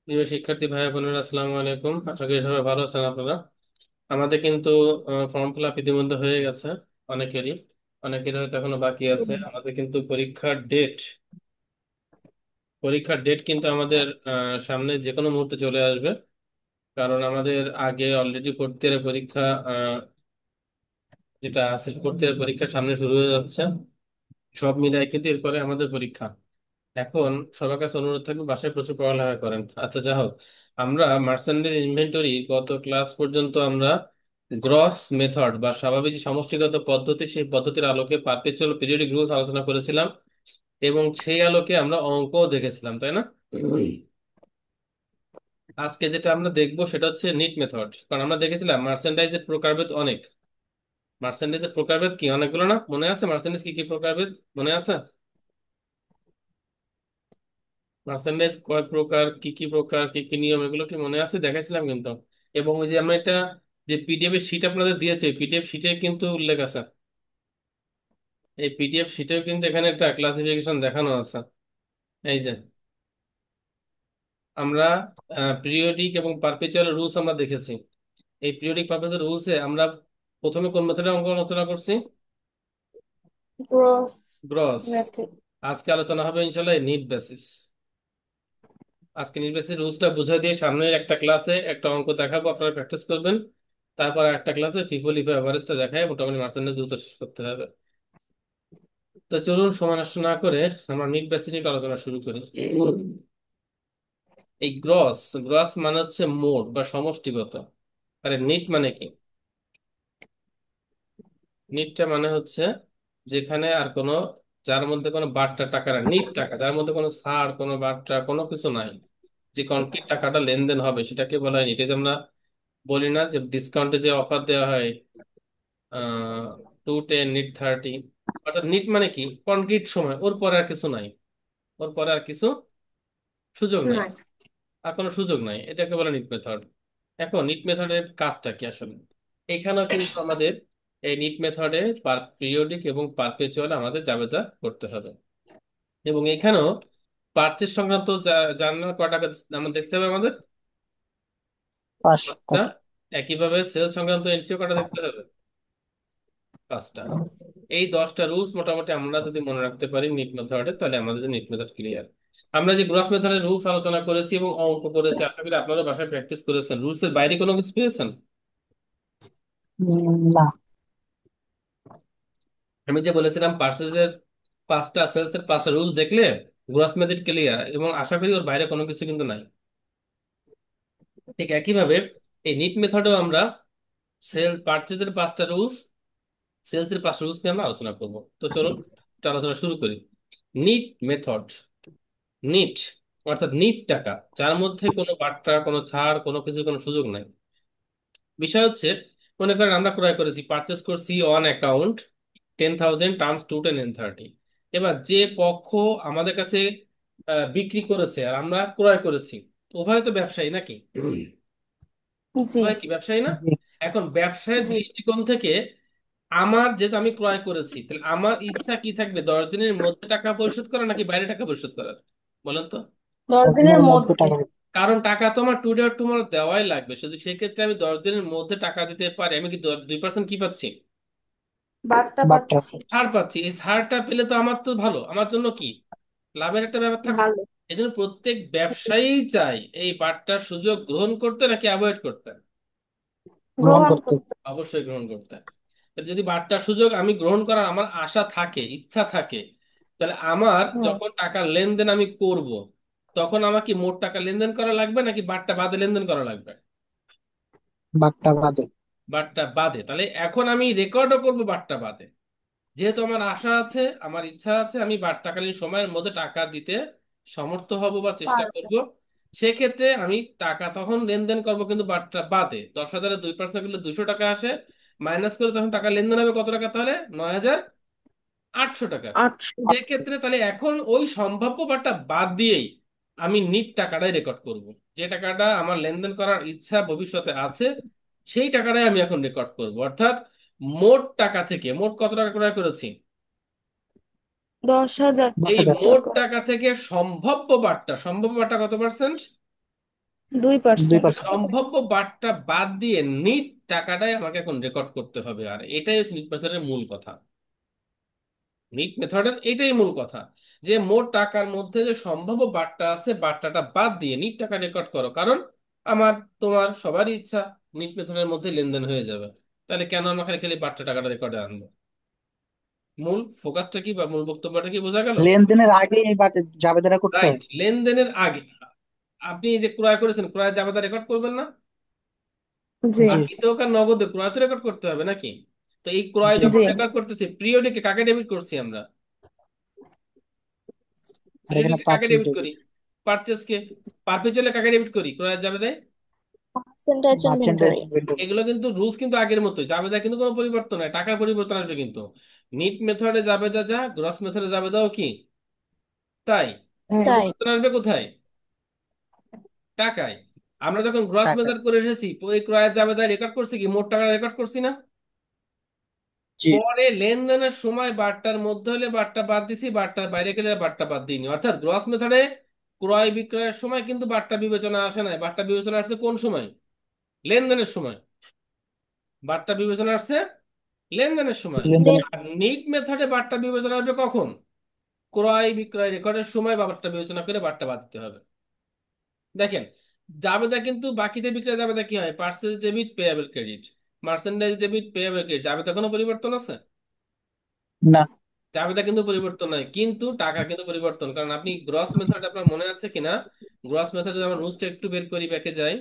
প্রিয় শিক্ষার্থী ভাই বোনেরা, আসসালামু আলাইকুম। আশা করি সবাই ভালো আছেন আপনারা। আমাদের কিন্তু ফর্ম ফিল আপ ইতিমধ্যে হয়ে গেছে অনেকেরই। অনেকের হয়তো এখনো বাকি আছে। আমাদের কিন্তু পরীক্ষার ডেট কিন্তু আমাদের সামনে যে কোনো মুহূর্তে চলে আসবে। কারণ আমাদের আগে অলরেডি ফোর্থ ইয়ারের পরীক্ষা, যেটা আছে ফোর্থ ইয়ারের পরীক্ষা সামনে শুরু হয়ে যাচ্ছে। সব মিলাই কিন্তু এরপরে আমাদের পরীক্ষা। এখন সবার কাছে অনুরোধ থাকবে বাসায় প্রচুর পড়ালেখা করেন। আচ্ছা, যা হোক, আমরা মার্চেন্টের ইনভেন্টরি গত ক্লাস পর্যন্ত আমরা গ্রস মেথড বা স্বাভাবিক যে সমষ্টিগত পদ্ধতি, সেই পদ্ধতির আলোকে পারপেচুয়াল পিরিয়ডিক রুলস আলোচনা করেছিলাম, এবং সেই আলোকে আমরা অঙ্কও দেখেছিলাম, তাই না? আজকে যেটা আমরা দেখবো সেটা হচ্ছে নিট মেথড। কারণ আমরা দেখেছিলাম মার্চেন্টাইজের প্রকারভেদ অনেক। মার্চেন্টাইজের প্রকারভেদ কি অনেকগুলো না? মনে আছে মার্চেন্টাইজ কি কি প্রকারভেদ? মনে আছে পার্সেন্টেজ কয় প্রকার, কি কি প্রকার, কি কি নিয়ম, এগুলো কি মনে আছে? দেখাইছিলাম কিন্তু। এবং ওই যে আমরা এটা যে পিডিএফ এর শিট আপনাদের দিয়েছে, পিডিএফ শিটে কিন্তু উল্লেখ আছে। এই পিডিএফ শিটেও কিন্তু এখানে একটা ক্লাসিফিকেশন দেখানো আছে। এই যে আমরা পিরিয়ডিক এবং পারপেচুয়াল রুলস আমরা দেখেছি। এই পিরিয়ডিক পারপেচুয়াল রুলসে আমরা প্রথমে কোন মেথডে অঙ্ক আলোচনা করছি? Gross gross. মেথড। আজকে আলোচনা হবে ইনশাল্লাহ নিট বেসিস। আজকে নির্বাচনী রুলসটা বুঝাই দিয়ে সামনের একটা ক্লাসে একটা অঙ্ক দেখাবো, আপনারা প্র্যাকটিস করবেন। তারপর একটা ক্লাসে ফিফো লিফো এভারেজটা দেখায় মোটামুটি মার্চেন্টেজ দ্রুত শেষ করতে হবে। তো চলুন সময় নষ্ট না করে আমরা নিট বেসিস নিয়ে আলোচনা শুরু করি। এই গ্রস, গ্রস মানে হচ্ছে মোট বা সমষ্টিগত। আরে নিট মানে কি? নিটটা মানে হচ্ছে যেখানে আর কোনো, যার মধ্যে কোনো বাট্টা টাকা না, নিট টাকা যার মধ্যে কোনো ছাড়, কোনো বাট্টা, কোনো কিছু নাই, যে কনক্রিট টাকাটা লেনদেন হবে সেটাকে বলা হয় নিট। এই যে আমরা বলি না যে ডিসকাউন্টে যে অফার দেওয়া হয়, 210 নিট 30, অর্থাৎ নিট মানে কি কনক্রিট সময়, ওর পরে আর কিছু নাই, ওর পরে আর কিছু সুযোগ নাই, নাই। আর কোনো সুযোগ নাই, এটাকে বলে নিট মেথড। এখন নিট মেথডের কাজটা কি আসলে? এখানেও কিন্তু আমাদের এই নিট মেথডে পিরিয়ডিক এবং পারপেচুয়াল আমাদের জাবেদা করতে হবে। এবং এখানেও পারচেজ সংক্রান্ত জার্নাল কটা আমরা দেখতে হবে আমাদের? পাঁচটা। পাঁচটা। একইভাবে সেল সংক্রান্ত এন্ট্রিও কটা দেখতে হবে? পাঁচটা। এই 10টা রুলস মোটামুটি আমরা যদি মনে রাখতে পারি নিট মেথডে, তাহলে আমাদের নিট মেথড ক্লিয়ার। আমরা যে গ্রস মেথডের রুলস আলোচনা করেছি এবং অঙ্ক করেছি, আশা করি আপনারা বাসায় প্র্যাকটিস করেছেন। রুলস এর বাইরে কোনো কিছু পেয়েছেন? না। আমি যে বলেছিলাম পার্সেসের পাঁচটা, সেলস এর পাঁচটা রুলস দেখলে গ্রস মেথড ক্লিয়ার, এবং আশা করি ওর বাইরে কোনো কিছু কিন্তু নাই। ঠিক একইভাবে এই নিট মেথডেও আমরা সেল পার্চেজের পাঁচটা রুলস, সেলস এর পাঁচটা রুলস নিয়ে আমরা আলোচনা করব। তো চলুন একটা আলোচনা শুরু করি। নিট মেথড, নিট অর্থাৎ নিট টাকা, যার মধ্যে কোনো বাট্টা, কোনো ছাড়, কোনো কিছু, কোনো সুযোগ নাই। বিষয় হচ্ছে, মনে করেন আমরা ক্রয় করেছি, পারচেস করছি অন অ্যাকাউন্ট 10,000 টার্মস 210 and 30। এবার যে পক্ষ আমাদের কাছে বিক্রি করেছে আর আমরা ক্রয় করেছি, উভয় তো ব্যবসায়ী নাকি? জি। উভয় কি ব্যবসায়ী না? জি। এখন ব্যবসায়ের জি। দৃষ্টিকোণ থেকে আমার, যেহেতু আমি ক্রয় করেছি, তাহলে আমার ইচ্ছা কি থাকবে? 10 দিনের মধ্যে টাকা পরিশোধ করা নাকি বাইরে টাকা পরিশোধ করার? বলেন তো। 10 দিনের একদিনের মধ্যে মধ্যে। টাকা দিতে। কারণ টাকা তো আমার টুডে আর টুমরো দেওয়াই লাগবে, শুধু সেক্ষেত্রে আমি 10 দিনের মধ্যে টাকা দিতে পারি। আমি কি 2% কি পাচ্ছি? বার্তা বাট্টা। পাচ্ছি। ছাড় পাচ্ছি। এই ছাড়টা পেলে তো আমার তো ভালো, আমার জন্য কি লাভের একটা ব্যাপার থাকবে। ভালো। এই জন্য প্রত্যেক ব্যবসায়ী চাই এই বার্তার সুযোগ গ্রহণ করতে নাকি অ্যাভয়েড করতে? গ্রহণ করতে। অবশ্যই গ্রহণ করতে। তাহলে যদি বার্তার সুযোগ আমি গ্রহণ করার আমার আশা থাকে, ইচ্ছা থাকে, তাহলে আমার হুম। যখন টাকা লেনদেন আমি করব, তখন আমার কি মোট টাকা লেনদেন করা লাগবে নাকি বার্তা বাদে লেনদেন করা লাগবে? বাট্টা বাদে। বার্তা বাদে। তাহলে এখন আমি রেকর্ডও করব বার্তা বাদে। যেহেতু আমার আশা আছে, আমার ইচ্ছা আছে, আমি বার্তাকালীন সময়ের মধ্যে টাকা দিতে সমর্থ হব বা চেষ্টা পারবে। করব, সেক্ষেত্রে আমি টাকা তখন লেনদেন করব কিন্তু বার্তা বাদে। 10,000-এ 2% করলে 200 টাকা আসে, মাইনাস করে তখন টাকা লেনদেন হবে কত টাকা? তাহলে 9,800 টাকা। 800। সেক্ষেত্রে তাহলে এখন ওই সম্ভাব্য বার্তা বাদ দিয়েই আমি নিট টাকাটাই রেকর্ড করব। যে টাকাটা আমার লেনদেন করার ইচ্ছা ভবিষ্যতে আছে, সেই টাকাটাই আমি এখন রেকর্ড করব। অর্থাৎ মোট টাকা থেকে, মোট কত টাকা ক্রয় করেছি, 10,000 এই মোট টাকা। টাকা থেকে সম্ভাব্য বার্তা, সম্ভাব্য বার্তা কত পার্সেন্ট? দুই 2%। পার্সেন্ট সম্ভাব্য বারটা বাদ দিয়ে নিট টাকাটাই আমাকে এখন রেকর্ড করতে হবে, আর এটাই হচ্ছে নিট মেথডের মূল কথা। নিট মেথডের এটাই মূল কথা, যে মোট টাকার মধ্যে যে সম্ভাব্য বার্তা আছে বার্তাটা বাদ দিয়ে নিট টাকা রেকর্ড করো, কারণ আমার তোমার সবারই ইচ্ছা নিট মেথডের মধ্যে লেনদেন হয়ে যাবে। তাহলে কেন আমরা খালি খালি বার্তা টাকাটা রেকর্ডে আনবো? মূল ফোকাসটা কি বা মূল বক্তব্যটা কি বোঝা গেল? লেনদেনের আগে এই জাবেদাটা করতে রাইট, হয়। লেনদেনের আগে আপনি এই যে ক্রয় করেছেন, ক্রয়ের জাবেদা রেকর্ড করবেন না? জি। জি বাকিতে হোক আর নগদে, ক্রয় তো রেকর্ড করতে হবে নাকি? তো এই ক্রয় জি। যখন জি। রেকর্ড করতেছি, পিরিয়ডিকে কাকে ডেবিট করছি আমরা? আর এখানে পিরিয়ডিকে কাকে পারচেজ ডেবিট ডেবিট, করি? পারচেস কে। পারপেচুয়ালি কাকে ডেবিট করি? ক্রয়ের জাবেদায়। Percentage merchandise inventory. ইনভেন্টরি। এগুলো কিন্তু রুলস কিন্তু আগের মতোই, জাবেদা কিন্তু কোনো পরিবর্তন নাই, টাকার পরিবর্তন আসবে কিন্তু। নিট মেথডে জাবেদা যা, গ্রস মেথডে জাবেদাও কি তাই। হ্যাঁ, তাই। পরিবর্তন আসবে কোথায়? টাকায়। আমরা যখন গ্রস টাকা। মেথড করে এসেছি, ওই ক্রয়ের জাবেদা রেকর্ড করছি কি? মোট টাকা রেকর্ড করছি না? জি। পরে লেনদেনের সময় বারটার মধ্যে হলে বারটা বাদ দিছি, বারটার বাইরে গেলে বারটা বাদ দিইনি, অর্থাৎ গ্রস মেথডে ক্রয় বিক্রয়ের সময় কিন্তু বারটা বিবেচনা আসে নাই, বারটা বিবেচনা আসছে কোন সময়? লেনদেনের সময়। বারটা বিবেচনা আসছে লেনদেনের সময়। লেনদেনের। আর নিট মেথডে বারটা বিবেচনা আসবে কখন? ক্রয় বিক্রয় রেকর্ডের সময় বারটা বিবেচনা করে বারটা বাদ দিতে হবে। দেখেন, জাবেদা কিন্তু বাকিতে বিক্রয় জাবেদা কি হয়? Purchase debit payable credit, merchandise debit payable credit, জাবেদা কোনো পরিবর্তন আছে? না। চাবিটা কিন্তু পরিবর্তন নাই, কিন্তু টাকা কিন্তু পরিবর্তন, কারণ আপনি গ্রস মেথড আপনার মনে আছে কিনা? গ্রস মেথড যদি আমরা রুলসটা একটু বের করি, ব্যাকে যাই।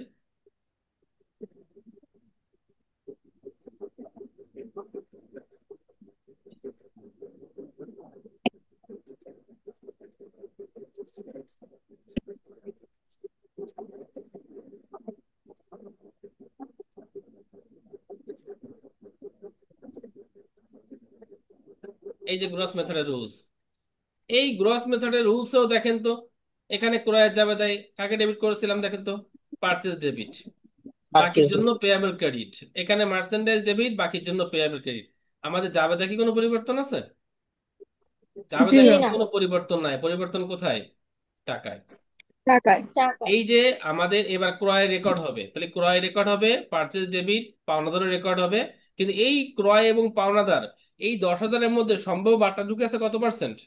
এই যে গ্রস মেথডের রুলস, এই গ্রস মেথডের রুলসেও দেখেন তো, এখানে ক্রয়ের জাবেদায় কাকে ডেবিট করেছিলাম দেখেন তো? পারচেজ ডেবিট, বাকির পারচেজ জন্য ডেবিট। Payable credit. এখানে মার্চেন্ডাইজ ডেবিট, বাকির জন্য পেয়াবল ক্রেডিট। আমাদের জাবেদা কি কোনো পরিবর্তন আছে? জাবেদা জি কিন্তু না। কোনো পরিবর্তন নাই, পরিবর্তন কোথায়? টাকায়। টাকায়। টাকায়। এই যে আমাদের এবার ক্রয় রেকর্ড হবে, তাহলে ক্রয় রেকর্ড হবে, পারচেজ ডেবিট, পাওনাদারের রেকর্ড হবে। কিন্তু এই ক্রয় এবং পাওনাদার, এই 10,000-এর মধ্যে সম্ভাব্য বার্তা ঢুকে আছে কত পার্সেন্ট?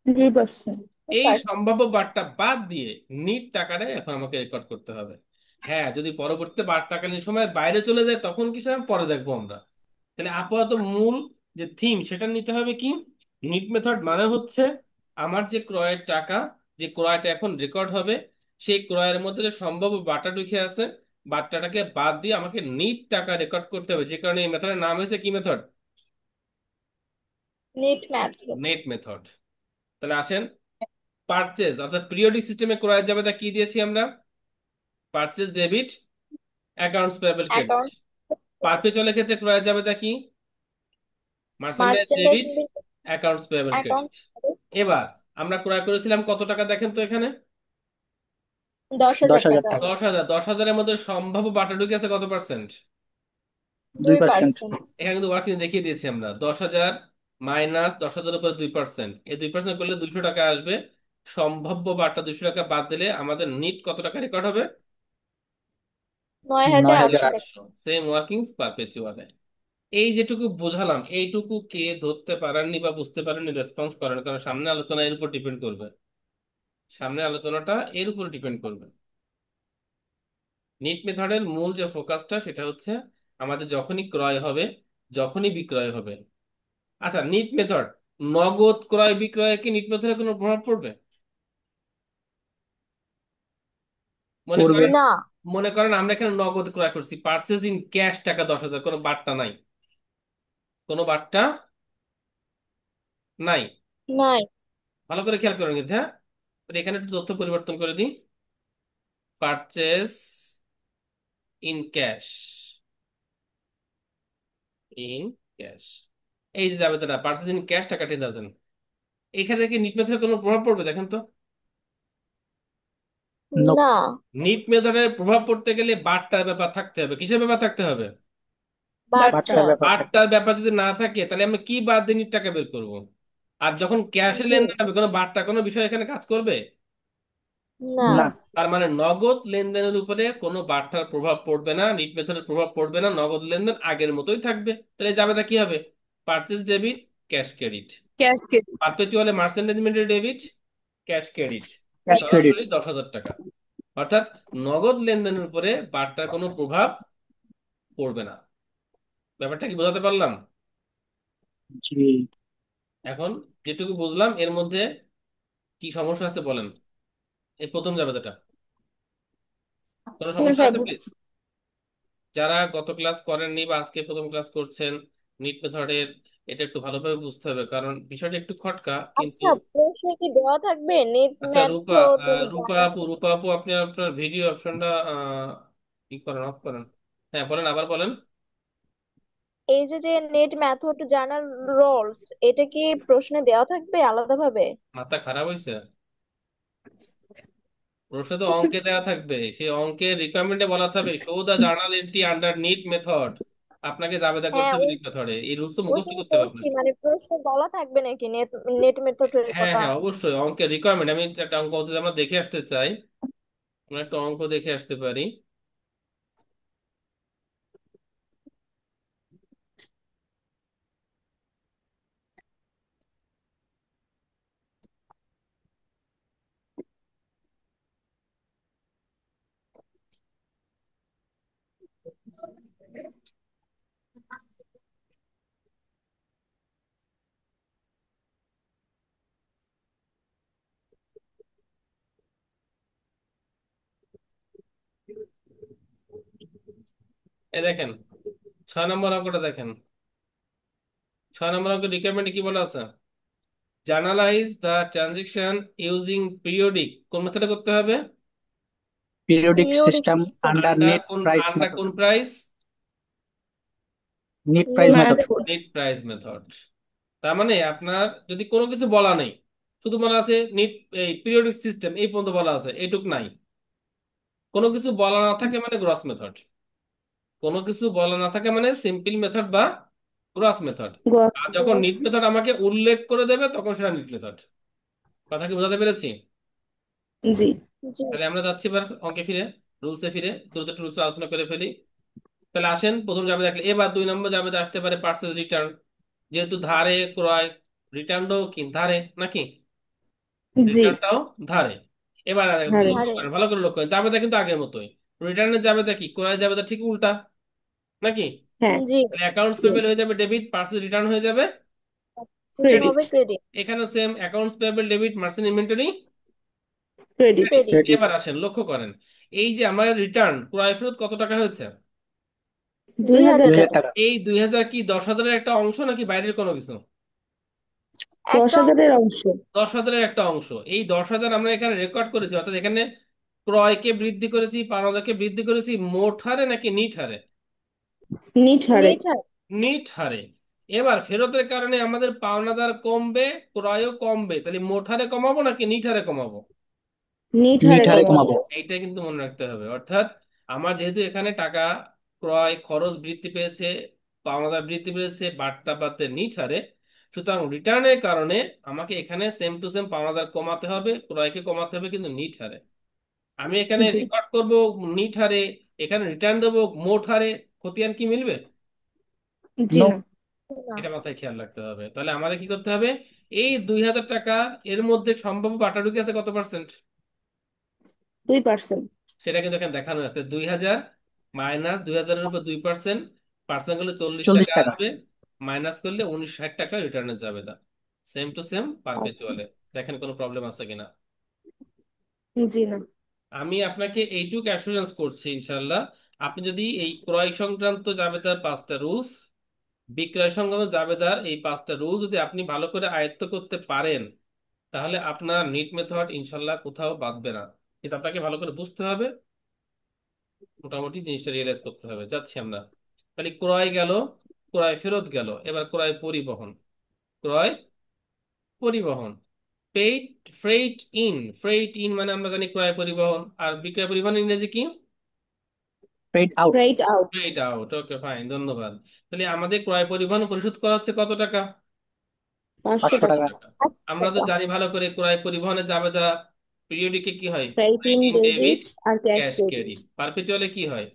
3%। এই সম্ভাব্য বার্তা বাদ দিয়ে নিট টাকাটা এখন আমাকে রেকর্ড করতে হবে। হ্যাঁ, যদি পরবর্তীতে বার্তাকালীন সময়ের বাইরে চলে যায় তখন কি সেটা পরে দেখবো আমরা। তাহলে আপাতত মূল যে থিম সেটা নিতে হবে কি? নিট মেথড মানে হচ্ছে আমার যে ক্রয়ের টাকা, যে ক্রয়টা এখন রেকর্ড হবে, সেই ক্রয়ের মধ্যে যে সম্ভাব্য বার্তা ঢুকে আছে, বার্তাটাকে বাদ দিয়ে আমাকে নিট টাকা রেকর্ড করতে হবে, যে কারণে এই মেথডের নাম হয়েছে কি method? Net math. Net method. তাহলে আসেন, পারচেজ অর্থাৎ পিরিয়ডিক সিস্টেমে ক্রয়ের জাবেদা কি দিয়েছি আমরা? Purchase debit, accounts payable credit. Account. পারপেচুয়ালের ক্ষেত্রে ক্রয়ের জাবেদা কি? Merchandise merchandise debit, accounts payable account. Credit. এবার আমরা ক্রয় করেছিলাম কত টাকা দেখেন তো এখানে? 10,000 10,000 টাকা। টাকা। 10,000। 10,000-এর মধ্যে সম্ভাব্য বাটা ঢুকে আছে কত পার্সেন্ট? 2%। 2%। এখানে কিন্তু ওয়ার্কিং দেখিয়ে দিয়েছি আমরা, 10,000 মাইনাস 10,000 উপরে 2%, এই 2% করলে 200 টাকা আসবে। সম্ভাব্য বাটা 200 টাকা বাদ দিলে আমাদের নিট কত টাকা রেকর্ড হবে? 9,800 9,800। টাকা। 9,800। সেম ওয়ার্কিংস পারপেচুয়ালে। এই যেটুকু বোঝালাম, এইটুকু কে ধরতে পারেননি বা বুঝতে পারেননি রেসপন্স করেন, কারণ সামনে আলোচনা এর উপর ডিপেন্ড করবে। সামনে আলোচনাটা এর উপর ডিপেন্ড করবে। নিট মেথডের মূল যে ফোকাসটা সেটা হচ্ছে আমাদের যখনই ক্রয় হবে, যখনই বিক্রয় হবে। আচ্ছা, নিট মেথড, নগদ ক্রয় বিক্রয়ে কি নিট মেথডে কোনো প্রভাব পড়বে? মনে পড়বে। করেন, না। মনে করেন আমরা এখানে নগদ ক্রয় করছি, পার্চেজ ইন ক্যাশ টাকা 10,000, কোনো বার্তা নাই, কোনো বার্তা নাই। নাই। ভালো করে খেয়াল করেন কিন্তু, হ্যাঁ। তো এখানে একটু তথ্য পরিবর্তন করে দিই। Purchase in cash, in cash, এই যে যাবে তারা পার্চেজ ইন ক্যাশ টাকা 10,000, এখানে কি নিট মেথডের কোনো প্রভাব পড়বে দেখেন তো? নো। না। নিট মেথডের প্রভাব পড়তে গেলে বার্তার ব্যাপার থাকতে হবে, কিসের ব্যাপার থাকতে হবে? বার্তা। বার্তার ব্যাপার থাকে। বার্তার ব্যাপার যদি না থাকে তাহলে আমরা কি বাদ দিয়ে নিট টাকা বের করবো? আর যখন ক্যাশে জি। লেনদেন হবে, কোনো বার্তা কোনো বিষয় এখানে কাজ করবে? না। না। তার মানে নগদ লেনদেনের উপরে কোনো বার্তার প্রভাব পড়বে না, নিট মেথডের প্রভাব পড়বে না, নগদ লেনদেন আগের মতোই থাকবে। তাহলে যাবেটা কি হবে? Purchase debit, cash credit. Cash. পারপেচুয়ালে মার্চেন্টাইজমেন্টের debit, cash credit, cash credit. সরাসরি 10,000 টাকা। অর্থাৎ নগদ লেনদেনের উপরে বার্তার কোনো প্রভাব পড়বে না। ব্যাপারটা কি বোঝাতে পারলাম? জি। এখন যেটুকু বুঝলাম এর মধ্যে কি সমস্যা আছে বলেন। এই প্রথম জাবেদাটা কোনো সমস্যা হ্যাঁ, আছে প্লিজ? বুঝছি। যারা গত ক্লাস করেননি বা আজকে প্রথম ক্লাস করছেন, নিট মেথডের, এটা একটু ভালোভাবে বুঝতে হবে, কারণ বিষয়টা একটু খটকা কিন্তু। আচ্ছা, প্রশ্নে কি দেওয়া থাকবে নেট আচ্ছা রূপা, মেথড? রূপা আপু আপনি আপনার ভিডিও অপশনটা ই করেন, অফ করেন। হ্যাঁ বলেন, আবার বলেন। এই যে যে নেট মেথড জার্নাল রোলস, এটা কি প্রশ্নে দেওয়া থাকবে আলাদাভাবে? মাথা খারাপ হয়েছে? প্রশ্ন তো অঙ্কে দেওয়া থাকবে, সেই অঙ্কের রিকোয়ারমেন্টে বলা থাকবে show the journal entry under net method. আপনাকে জাবেদা করতে হ্যাঁ, হবে নিট মেথডে, এই রুলস তো মুখস্থ ওইটাই করতে হবে বলছি, আপনাকে। মানে প্রশ্নে বলা থাকবে নাকি নেট নেট মেথডের হ্যাঁ কথা? হ্যাঁ অবশ্যই অঙ্কের রিকোয়ারমেন্ট, আমি একটা অঙ্ক যদি আমরা দেখে আসতে চাই, আমরা একটা অঙ্ক দেখে আসতে পারি। এই দেখেন 6 নম্বর অঙ্কটা দেখেন। 6 নম্বর অঙ্কের রিকোয়ারমেন্টে কি বলা আছে? Journalise the transaction using periodic, কোন মেথডে করতে হবে? Periodic periodic system system. Under net price under method. কোন price? Net price net method. Method. Net price method. তার মানে আপনার যদি কোনো কিছু বলা নেই, শুধু বলা আছে নিট, এই পিরিয়ডিক সিস্টেম এই পর্যন্ত বলা আছে, এইটুক নাই। কোনো কিছু বলা না থাকে মানে গ্রস মেথড, কোনো কিছু বলা না থাকে মানে সিম্পল মেথড বা গ্রস মেথড। আর যখন নিট মেথড আমাকে উল্লেখ করে দেবে তখন সেটা নিট মেথড। কথা কি বোঝাতে পেরেছি? জি। জি। তাহলে আমরা যাচ্ছি এবার অঙ্কে ফিরে, রুলসে ফিরে, দ্রুত রুলস আলোচনা করে ফেলি। তাহলে আসেন, প্রথম যাবে দেখলে এবার 2 নম্বর যাবে আসতে পারে পার্সেল রিটার্ন। যেহেতু ধারে ক্রয়, রিটার্নটাও কি ধারে নাকি? জি। রিটার্নটাও ধারে। এবার ধারে। লক্ষ্য আরে। করেন, ভালো করে লক্ষ্য করেন, জাবেদা কিন্তু আগের মতোই। রিটার্নের জাবেদা কি, ক্রয় জাবেদা ঠিক উল্টা নাকি? হ্যাঁ। জি। তাহলে অ্যাকাউন্টস জি। পেয়েবল হয়ে যাবে ডেবিট, পার্সেল রিটার্ন হয়ে যাবে যে ক্রেডিট। হবে ক্রেডিট। এখানে same, accounts payable debit, merchant inventory credit. Credit. Credit. Credit. এবার আসেন লক্ষ্য করেন, এই যে আমার রিটার্ন ক্রয় ফেরত কত টাকা হয়েছে? দুই দুই হাজার হাজার 2000 টাকা টাকা। এই 2,000 কি 10,000-এর একটা অংশ নাকি বাইরের কোনো কিছু? দশ একটা অংশ। হাজারের অংশ। 10,000-এর একটা অংশ। এই 10,000 আমরা এখানে রেকর্ড করেছি, অর্থাৎ এখানে ক্রয়কে বৃদ্ধি করেছি, পাওনাদারকে বৃদ্ধি করেছি মোট হারে নাকি নিট হারে? নিট হারে। নিট হয়। নিট হারে। এবার ফেরতের কারণে আমাদের পাওনাদার কমবে, ক্রয়ও কমবে, তাহলে মোট হারে কমাবো নাকি নিট হারে কমাবো? নিট নিট হারে হারে কমাবো। কমাবো। এইটা কিন্তু মনে রাখতে হবে। অর্থাৎ আমার যেহেতু এখানে টাকা, ক্রয় খরচ বৃদ্ধি পেয়েছে, পাওনাদার বৃদ্ধি পেয়েছে বাট্টা বাড়তে নিট হারে, সুতরাং রিটার্নের কারণে আমাকে এখানে সেম টু সেম পাওনাদার কমাতে হবে, ক্রয়কে কমাতে হবে কিন্তু নিট হারে। আমি এখানে জি। রেকর্ড করব নিট হারে, এখানে রিটার্ন দেবো মোট হারে, খতিয়ান কি মিলবে? জি নো। না। না। এটা মাথায় খেয়াল রাখতে হবে। তাহলে আমাদের কি করতে হবে? এই 2,000 টাকা এর মধ্যে সম্ভাব্য বাটাঢুকি আছে কত পার্সেন্ট? 2%। সেটা কিন্তু এখানে দেখানো আছে, 2,000 মাইনাস 2,000-এর উপর 2%, পার্সেন্ট করলে 40 40 টাকা টাকা। আসবে, মাইনাস করলে 1960 টাকা রিটার্নে যাবে। দা সেম টু সেম আচ্ছা। পারপেচুয়ালে। দেখেন কোনো প্রবলেম আছে কিনা। জি না। আমি আপনাকে এইটুকু অ্যাসুরেন্স করছি ইনশাল্লাহ, আপনি যদি এই ক্রয় সংক্রান্ত জাবেদার 5টা রুলস, বিক্রয় সংক্রান্ত জাবেদার এই 5টা রুল যদি আপনি ভালো করে আয়ত্ত করতে পারেন, তাহলে আপনার নিট মেথড ইনশাল্লাহ কোথাও বাদবে না। কিন্তু আপনাকে ভালো করে বুঝতে হবে, মোটামুটি জিনিসটা রিয়েলাইজ করতে হবে। যাচ্ছি আমরা, তাহলে ক্রয় গেল, ক্রয় ফেরত গেল, এবার ক্রয় পরিবহন। ক্রয় পরিবহন, paid freight in, freight in মানে আমরা জানি ক্রয় পরিবহন, আর বিক্রয় পরিবহন ইংরেজি কি? Paid out. Right out. Freight out. Okay fine, ধন্যবাদ। তাহলে আমাদের ক্রয় পরিবহন পরিশোধ করা হচ্ছে কত টাকা? 500 500 টাকা। টাকা। টাকা। আমরা তো জানি ভালো করে ক্রয় পরিবহনে জাবেদা পিরিয়ডিকে কি হয়? Credit in credit debit debit আর ক্যাশ ক্যাশ ক্রেডিট। ক্রেডিট। পারপেচুয়ালে কি হয়?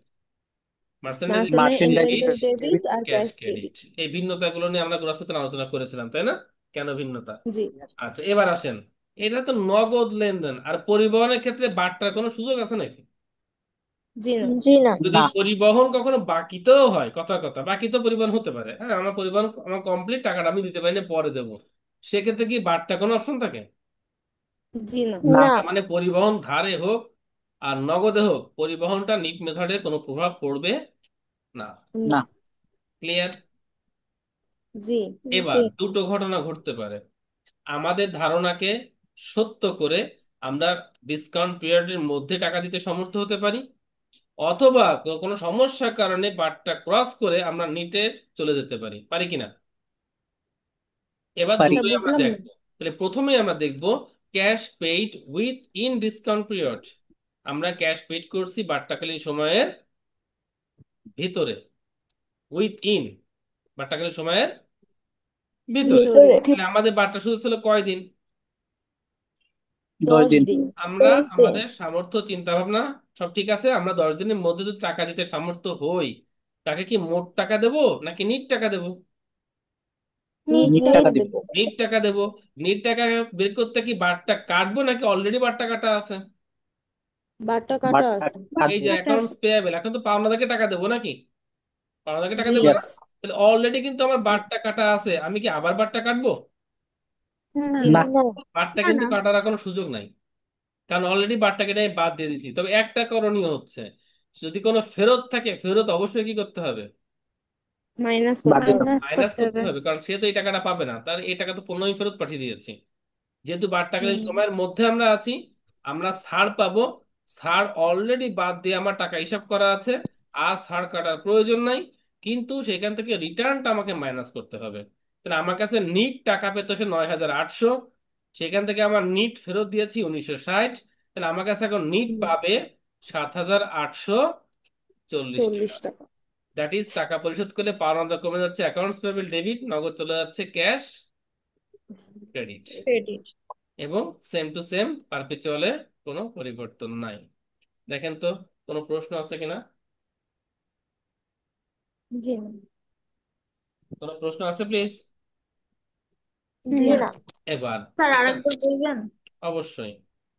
Merchandise merchant debit merchandise inventory debit আর ক্যাশ ক্যাশ ক্রেডিট। ক্রেডিট। এই ভিন্নতাগুলো নিয়ে আমরা গ্রস করতে আলোচনা করেছিলাম, তাই না? কেন ভিন্নতা? জি। আচ্ছা, এবার আসেন, এটা তো নগদ লেনদেন, আর পরিবহনের ক্ষেত্রে বার্তার কোনো সুযোগ আছে নাকি? জি না। জি না। যদি না। পরিবহন কখনো বাকিতেও হয়, কথা কথা বাকিতেও পরিবহন হতে পারে, হ্যাঁ, আমার পরিবহন আমার কমপ্লিট, টাকাটা আমি দিতে পারি না, পরে দেবো, সেক্ষেত্রে কি বার্তা কোনো অপশন থাকে? জি না। না। না। তার মানে পরিবহন ধারে হোক আর নগদে হোক, পরিবহনটা নিট মেথডে কোনো প্রভাব পড়বে না। না। না। ক্লিয়ার? জি। এবার জি। দুটো ঘটনা ঘটতে পারে। আমাদের ধারণাকে সত্য করে আমরা ডিসকাউন্ট পিরিয়ডের মধ্যে টাকা দিতে সমর্থ হতে পারি, অথবা কোনো সমস্যার কারণে বারটা ক্রস করে আমরা নিটে চলে যেতে পারি, পারি কিনা? এবার পারি। আচ্ছা, দুটোই আমরা বুঝলাম না। দেখবো। তাহলে প্রথমেই আমরা দেখবো cash paid with in discount period. আমরা ক্যাশ পেইড করছি বার্তাকালীন সময়ের ভিতরে, উইথ ইন বার্তাকালীন সময়ের ভিতরে। ভিতরে। ভিতরে। তাহলে আমাদের বার্তা শুরু ছিল কয়দিন? 10 দিন। 10 দিন। আমরা 10 দিন। আমাদের সামর্থ্য, চিন্তা ভাবনা সব ঠিক আছে, আমরা 10 দিনের মধ্যে যদি টাকা দিতে সামর্থ্য হই, তাকে কি মোট টাকা দেবো নাকি নিট টাকা দেবো? নিট নিট টাকা টাকা দিব। দেবো। নিট টাকা দেবো। নিট টাকা বের করতে কি বারটা কাটবো নাকি অলরেডি বারটা কাটা আছে? বারটা কাটা বাটটা আছে। এই কাটবো। যে অ্যাকাউন্টস পেয়াবেল, এখন তো পাওনাদারকে টাকা দেবো নাকি? পাওনাদারকে টাকা জি। দেবো না? ইয়েস। তাহলে অলরেডি কিন্তু আমার বারটা কাটা আছে, আমি কি আবার বারটা কাটবো? জি না। না। না। বারটা না কিন্তু না। কাটার আর কোনো সুযোগ নাই, কারণ অলরেডি বারটা কেটে আমি বাদ দিয়ে দিচ্ছি। তবে একটা করণীয় হচ্ছে, যদি কোনো ফেরত থাকে, ফেরত অবশ্যই কি করতে হবে? মাইনাস বাদ করতে দিতে হবে। হবে। মাইনাস করতে হবে, কারণ সে তো এই টাকাটা পাবে না, তার এই টাকা তো পণ্য আমি ফেরত পাঠিয়ে দিয়েছি। যেহেতু বারটাকালীন হুম। সময়ের মধ্যে আমরা আছি, আমরা ছাড় পাবো। ছাড় অলরেডি বাদ দিয়ে আমার টাকা হিসাব করা আছে, আর ছাড় কাটার প্রয়োজন নাই, কিন্তু সেখান থেকে রিটার্নটা আমাকে মাইনাস করতে হবে। তাহলে আমার কাছে নিট টাকা পেতো সে 9,800, সেখান থেকে আমার নিট ফেরত দিয়েছি 1,960, তাহলে আমার কাছে এখন নিট হুম। পাবে 7,840 টাকা। 40 টাকা। দ্যাট ইজ টাকা পরিশোধ করলে পাওনা কমে যাচ্ছে অ্যাকাউন্টস পেয়েবল ডেবিট, নগদ চলে যাচ্ছে ক্যাশ ক্রেডিট। ক্রেডিট। এবং সেম টু সেম পারপেচুয়ালে কোনো পরিবর্তন নাই। দেখেন তো, কোনো প্রশ্ন আছে কিনা? জি না। কোনো প্রশ্ন আছে প্লিজ? জি জি না। না। এবার স্যার একটা, আরেকবার বলবেন? অবশ্যই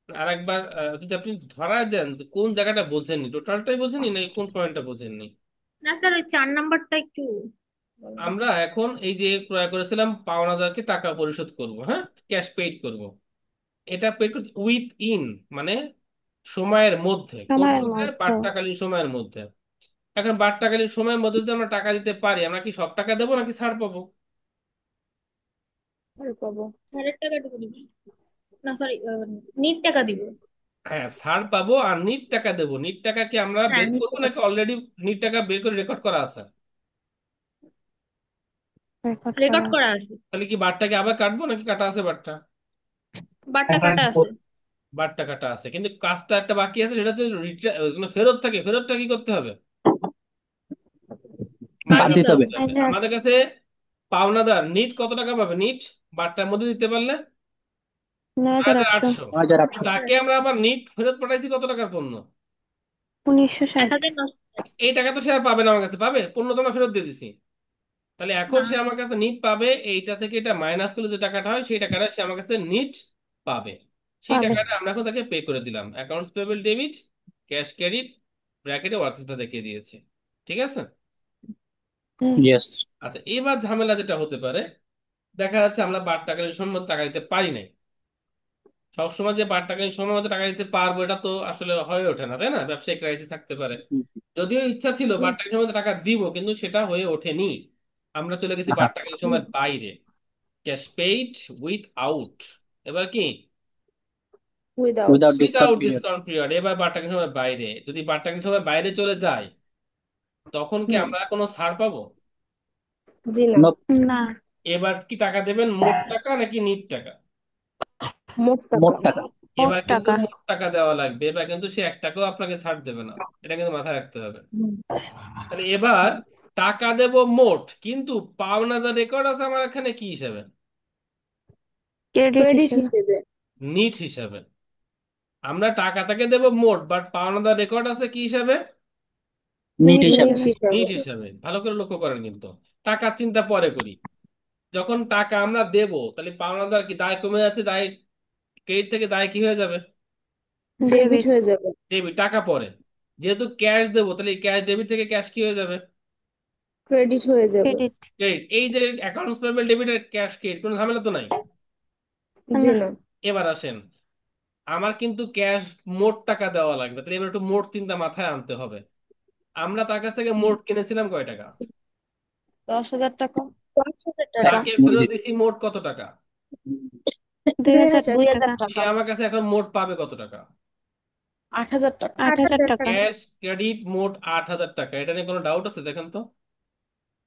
আরেকবার, যদি আপনি ধরায় দেন যে কোন জায়গাটা বোঝেননি, টোটালটাই বোঝেননি নাকি কোন পয়েন্টটা বোঝেননি? না স্যার, ওই 4 নাম্বারটা একটু বলবেন। আমরা এখন এই যে ক্রয় করেছিলাম, পাওনাদারকে টাকা পরিশোধ করব, হ্যাঁ, ক্যাশ পেইড করব, এটা পেইড করছি উইথ ইন, মানে সময়ের মধ্যে, কোন সময়ের সময়? মধ্যে। বার্তাকালীন সময়ের মধ্যে। এখন বার্তাকালীন সময়ের মধ্যে যদি আমরা টাকা দিতে পারি, আমরা কি সব টাকা দেবো নাকি ছাড় পাবো? আর পাবো। স্যারের টাকাটুকু দিব। না সরি, নিট টাকা দিব। হ্যাঁ, ছাড় পাবো আর নিট টাকা দেবো। নিট টাকা কি আমরা হ্যাঁ, বের নিট করবো টাকা নাকি অলরেডি নিট টাকা বের করে রেকর্ড করা আছে? রেকর্ড করা আছে। তাহলে কি বারটাকে আবার কাটবো নাকি কাটা আছে বারটা? বারটা কাটা আছে। বারটা কাটা আছে, কিন্তু কাজটা একটা বাকি আছে, সেটা হচ্ছে মানে ফেরত থাকে, ফেরতটা কি করতে হবে? বাদ মাইনাস দিতে হবে। করতে হবে। আমাদের কাছে পাওনাদার নিট কত টাকা পাবে? নিট বারটার মধ্যে দিতে পারলে 9,800। 9,800। 1800। তাকে আমরা আবার নিট ফেরত পাঠাইছি কত টাকার পণ্য? 1,960। 1,900। এই টাকা তো সে আর পাবে না, আমার কাছে পাবে, পণ্য তো আমরা ফেরত দিয়ে দিছি। তাহলে এখন না। সে আমার কাছে নিট পাবে, এইটা থেকে এটা মাইনাস করলে যে টাকাটা হয়, সেই টাকাটা সে আমার কাছে নিট পাবে। সেই পাবে। টাকাটা আমরা এখন তাকে পে করে দিলাম, accounts payable debit cash credit, ব্র্যাকেটে ওয়ার্কসটা দেখিয়ে দিয়েছি। ঠিক আছে? হুম। ইয়েস। আচ্ছা, এবার ঝামেলা যেটা হতে পারে, দেখা যাচ্ছে আমরা বার্তাকালীন সময় মতো টাকা দিতে পারি নাই। সবসময় যে বার্তাকালীন সময় মতো টাকা দিতে পারবো এটা তো আসলে হয়ে ওঠে না, তাই না? ব্যবসায়িক ক্রাইসিস থাকতে পারে। যদিও ইচ্ছা ছিল জি। বার্তাকালীন সময় মতো টাকা দিব, কিন্তু সেটা হয়ে ওঠেনি। আমরা চলে গেছি বার্তাকালীন হুম। সময়ের বাইরে, ক্যাশ পেইড উইথ আউট। এবার কি? Without. Without discount without period. Discount period. এবার বার্তাকালীন সময়ের বাইরে, যদি বার্তাকালীন সময় বাইরে চলে যায়, তখন কি হুম। আমরা কোনো ছাড় পাবো? জি না। নোপ। না। এবার কি টাকা দেবেন, মোট টাকা নাকি নিট টাকা? মোট মোট টাকা। টাকা। মোট এবার কিন্তু টাকা। মোট টাকা দেওয়া লাগবে, এবার কিন্তু সে 1 টাকাও আপনাকে ছাড় দেবে না, এটা কিন্তু মাথায় রাখতে হবে। হুম। তাহলে এবার টাকা দেব মোট, কিন্তু পাওনাদার রেকর্ড আছে আমার এখানে কি হিসাবে? ক্রেডিট ক্রেডিট হিসেবে। হিসেবে। নিট হিসাবে। আমরা টাকাটাকে দেব মোট, বাট পাওনাদার রেকর্ড আছে কি হিসাবে? নিট নিট হিসাবে। হিসাবে। নিট হিসাবে। ভালো করে লক্ষ্য করেন কিন্তু, টাকার চিন্তা পরে করি। যখন টাকা আমরা দেব, তাহলে পাওনাদার কি দায় কমে যাচ্ছে, দায় ক্রেডিট থেকে দায় কি হয়ে যাবে? ডেবিট হয়ে যাবে। ডেবিট। টাকা পরে। যেহেতু ক্যাশ দেবো, তাহলে ক্যাশ ডেবিট থেকে ক্যাশ কি হয়ে যাবে? ক্রেডিট হয়ে যাবে। ক্রেডিট। এই যে অ্যাকাউন্টস পেয়েবল ডেবিট আর ক্যাশ ক্রেডিট, কোনো ঝামেলা তো নাই। জি না। এবার আসেন, আমার কিন্তু ক্যাশ মোট টাকা দেওয়া লাগবে, তাহলে এবার একটু মোট চিন্তা মাথায় আনতে হবে। আমরা তার কাছ থেকে মোট কিনেছিলাম কয় টাকা? 10,000 টাকা। 5,000 টাকা। তাকে ফেরত দিছি মোট কত টাকা? 2,000 2,000 সে টাকা। আমার কাছে এখন মোট পাবে কত টাকা? 8,000 টাকা। 8,000 টাকা। ক্যাশ ক্রেডিট মোট 8,000 টাকা। এটা নিয়ে কোনো ডাউট আছে দেখেন তো?